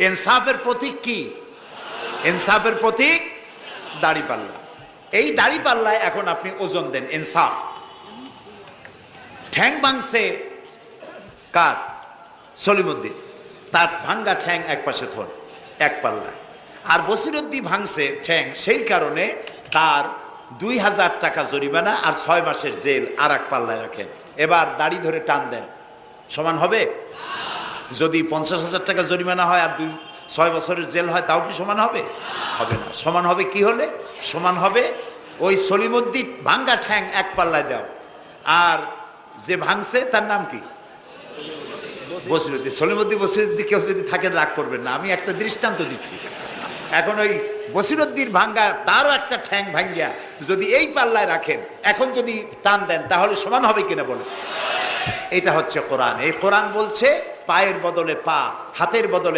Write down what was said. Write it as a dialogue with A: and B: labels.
A: ইনসাফের প্রতীক কি? ইনসাফের প্রতীক দাড়িপাল্লা। এই দাড়িপাল্লায় এখন আপনি ওজন দেন ইনসাফ। ঠ্যাং ভাঙছে কার? সলিমুদ্দিন। তার ভাঙ্গা ঠ্যাং এক পাশে থন এক পাল্লায়। আর বসিরউদ্দিন ভাঙছে ঠ্যাং, সেই কারণে তার 2000 টাকা জরিমানা আর 6 মাসের জেল আর এক পাল্লায় রাখেন। এবার দাড়ি ধরে টান দেন, সমান হবে? যদি 50,000 টাকা জরিমানা হয় আর 6 বছরের জেল হয়, তাও কি সমান হবে? হবে না। সমান হবে কি হলে? সমান হবে ওই সলিমুদ্দিন ভাঙ্গা ঠ্যাং এক পাল্লায় দাও, আর যে ভাঙছে তার নাম কি? বসিরউদ্দিন। বসিরউদ্দিন কেউ যদি থাকেন রাগ করবেন না, আমি একটা দৃষ্টান্ত দিচ্ছি। এখন ওই বসিরউদ্দিন ভাঙ্গা তারও একটা ঠ্যাং ভাঙ্গিয়া যদি এই পাল্লায় রাখেন, এখন যদি টান দেন, তাহলে সমান হবে কিনা বলে? এটা হচ্ছে কোরআন। এই কোরআন বলছে পায়ের বদলে পা, হাতের বদলে